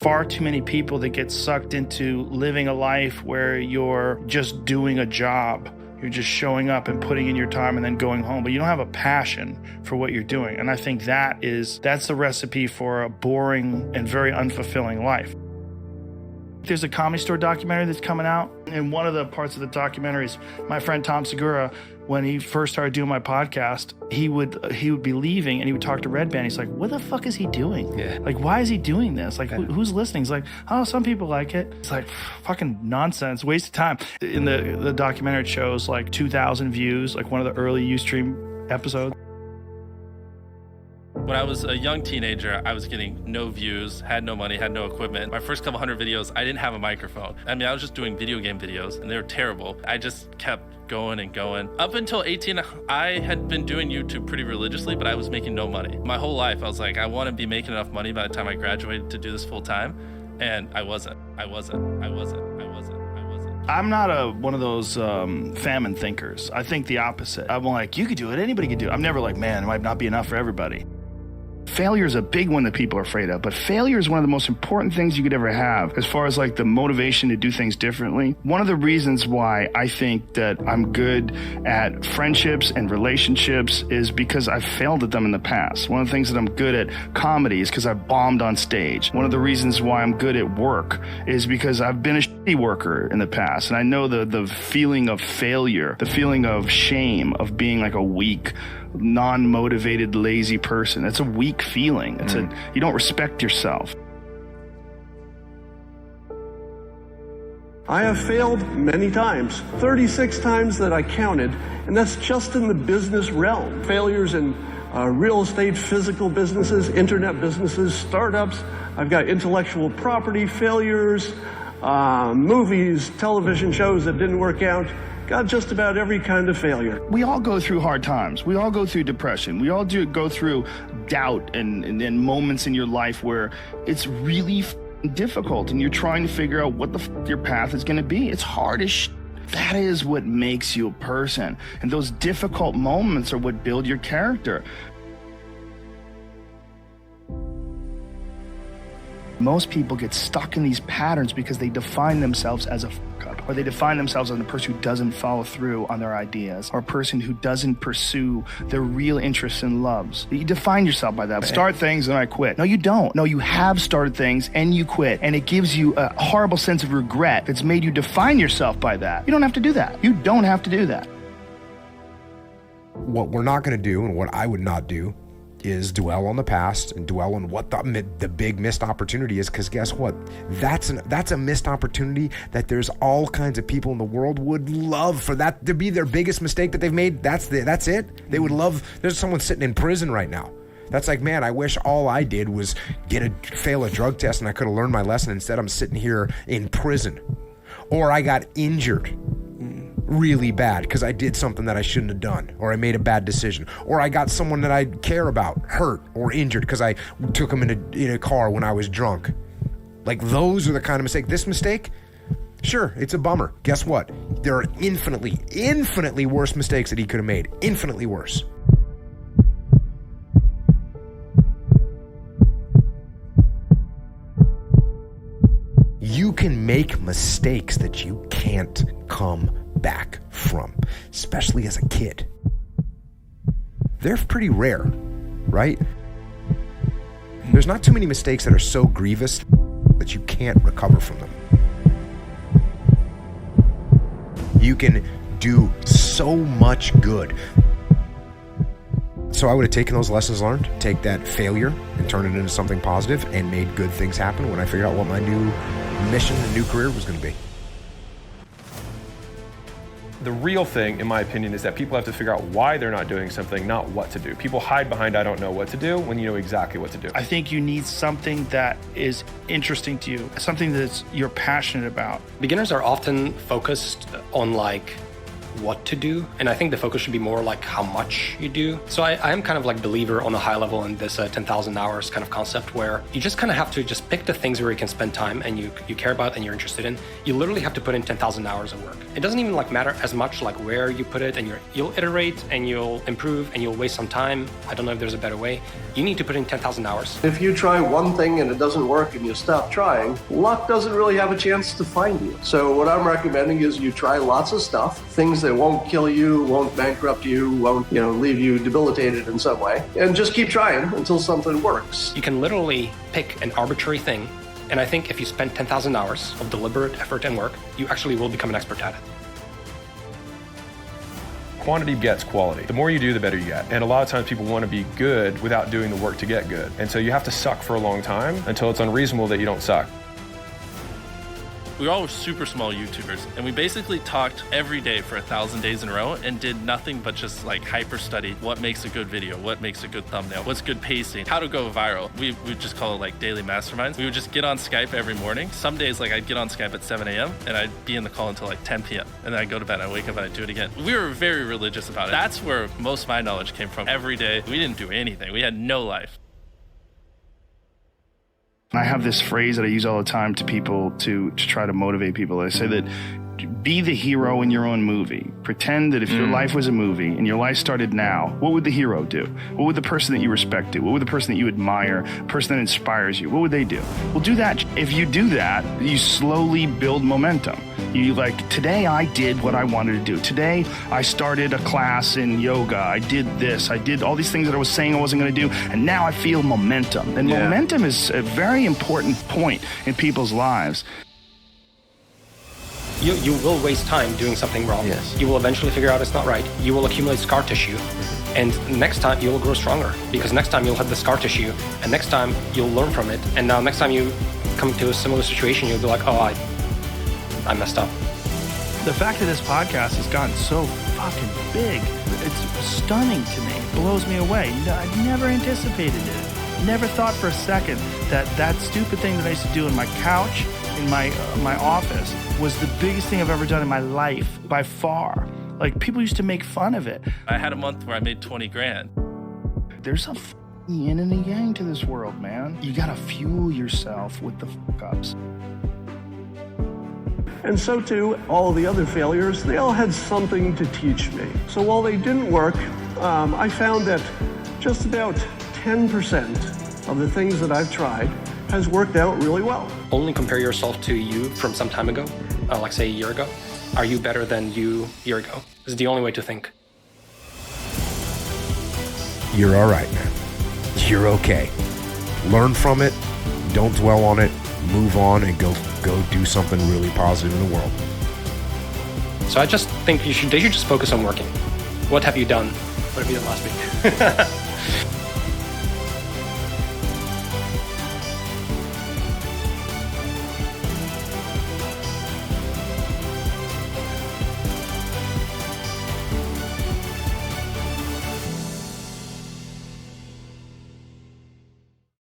Far too many people that get sucked into living a life where you're just doing a job. You're just showing up and putting in your time and then going home, but you don't have a passion for what you're doing. And I think that's the recipe for a boring and very unfulfilling life. There's a Comedy Store documentary that's coming out, and one of the parts of the documentary is my friend Tom Segura. When he first started doing my podcast, he would be leaving and he would talk to Red Band. He's like, what the fuck is he doing? Yeah. Like, why is he doing this? Like, who's listening? He's like, oh, some people like it. It's like, fucking nonsense, waste of time. In the documentary, it shows like 2,000 views, like one of the early Ustream episodes. When I was a young teenager, I was getting no views, had no money, had no equipment. My first couple hundred videos, I didn't have a microphone. I mean, I was just doing video game videos and they were terrible. I just kept going and going. Up until 18, I had been doing YouTube pretty religiously, but I was making no money. My whole life, I was like, I want to be making enough money by the time I graduated to do this full time. And I wasn't. I'm not one of those famine thinkers. I think the opposite. I'm like, you could do it, anybody could do it. I'm never like, man, it might not be enough for everybody. Failure is a big one that people are afraid of, but failure is one of the most important things you could ever have as far as like the motivation to do things differently. One of the reasons why I think that I'm good at friendships and relationships is because I've failed at them in the past. One of the things that I'm good at comedy is because I bombed on stage. One of the reasons why I'm good at work is because I've been a shitty worker in the past, and I know the feeling of failure, the feeling of shame, of being like a weak, non-motivated, lazy person. It's a weak feeling. You don't respect yourself. I have failed many times, 36 times that I counted, and that's just in the business realm. Failures in real estate, physical businesses, internet businesses, startups. I've got intellectual property failures, movies, television shows that didn't work out. Got just about every kind of failure. We all go through hard times. We all go through depression. We all go through doubt and moments in your life where it's really difficult and you're trying to figure out what your path is going to be. It's hard as shit. That is what makes you a person. And those difficult moments are what build your character. Most people get stuck in these patterns because they define themselves as a fuck-up, or they define themselves as a person who doesn't follow through on their ideas, or a person who doesn't pursue their real interests and loves. You define yourself by that. Start things and I quit. No, you don't. No, you have started things and you quit, and it gives you a horrible sense of regret that's made you define yourself by that. You don't have to do that. You don't have to do that. What we're not going to do, and what I would not do, is dwell on the past and dwell on what the big missed opportunity is, because guess what? That's a missed opportunity that there's all kinds of people in the world would love for that to be their biggest mistake that they've made. That's it. They would love. There's someone sitting in prison right now. That's like, man, I wish all I did was fail a drug test and I could have learned my lesson. Instead, I'm sitting here in prison. Or I got injured really bad because I did something that I shouldn't have done, or I made a bad decision, or I got someone that I care about hurt or injured because I took them in a car when I was drunk. Like, those are the kind of mistake. This mistake, sure, it's a bummer. Guess what? There are infinitely worse mistakes that he could have made. Infinitely worse. You can make mistakes that you can't come back from, especially as a kid. They're pretty rare, right? There's not too many mistakes that are so grievous that you can't recover from them. You can do so much good. So I would have taken those lessons learned, take that failure and turn it into something positive, and made good things happen when I figured out what my new mission and new career was going to be. The real thing, in my opinion, is that people have to figure out why they're not doing something, not what to do. People hide behind I don't know what to do when you know exactly what to do. I think you need something that is interesting to you, something that you're passionate about. Beginners are often focused on like what to do, and I think the focus should be more like how much you do. So I am kind of like believer on a high level in this 10,000 hours kind of concept, where you just kind of have to just pick the things where you can spend time and you care about and you're interested in. You literally have to put in 10,000 hours of work. It doesn't even like matter as much like where you put it, and you'll iterate and you'll improve and you'll waste some time. I don't know if there's a better way, You need to put in 10,000 hours. If you try one thing and it doesn't work and you stop trying, luck doesn't really have a chance to find you. So what I'm recommending is you try lots of stuff, things that won't kill you, won't bankrupt you, won't, leave you debilitated in some way, and just keep trying until something works. You can literally pick an arbitrary thing, and I think if you spend 10,000 hours of deliberate effort and work, you actually will become an expert at it. Quantity gets quality. The more you do, the better you get. And a lot of times people want to be good without doing the work to get good. And so you have to suck for a long time until it's unreasonable that you don't suck. We all were super small YouTubers, and we basically talked every day for 1,000 days in a row and did nothing but just like hyper study what makes a good video, what makes a good thumbnail, what's good pacing, how to go viral. We just call it like daily masterminds. We would just get on Skype every morning. Some days, like I'd get on Skype at 7 a.m. and I'd be in the call until like 10 p.m. And then I'd go to bed, I'd wake up and I'd do it again. We were very religious about it. That's where most of my knowledge came from. Every day, we didn't do anything. We had no life. I have this phrase that I use all the time to people to try to motivate people. I say that be the hero in your own movie. Pretend that if your life was a movie and your life started now, what would the hero do? What would the person that you respect do? What would the person that you admire, the person that inspires you, what would they do? Well, do that. If you do that, you slowly build momentum. You today I did what I wanted to do. Today I started a class in yoga. I did this. I did all these things that I was saying I wasn't going to do. And now I feel momentum. And momentum is a very important point in people's lives. You will waste time doing something wrong. Yes. You will eventually figure out it's not right. You will accumulate scar tissue. And next time you will grow stronger, because next time you'll have the scar tissue, and next time you'll learn from it. And now next time you come to a similar situation, you'll be like, oh, I messed up. The fact that this podcast has gotten so fucking big, it's stunning to me. It blows me away. I never anticipated it. Never thought for a second that stupid thing that I used to do in my couch, in my office, was the biggest thing I've ever done in my life, by far. Like, people used to make fun of it. I had a month where I made 20 grand. There's a yin and a yang to this world, man. You gotta fuel yourself with the fuck-ups. And so too, all the other failures, they all had something to teach me. So while they didn't work, I found that just about 10% of the things that I've tried has worked out really well. Only compare yourself to you from some time ago, like say a year ago. Are you better than you a year ago? This is the only way to think. You're all right, man. You're okay. Learn from it. Don't dwell on it. Move on and go do something really positive in the world. So I just think they should just focus on working. What have you done? What have you done last week?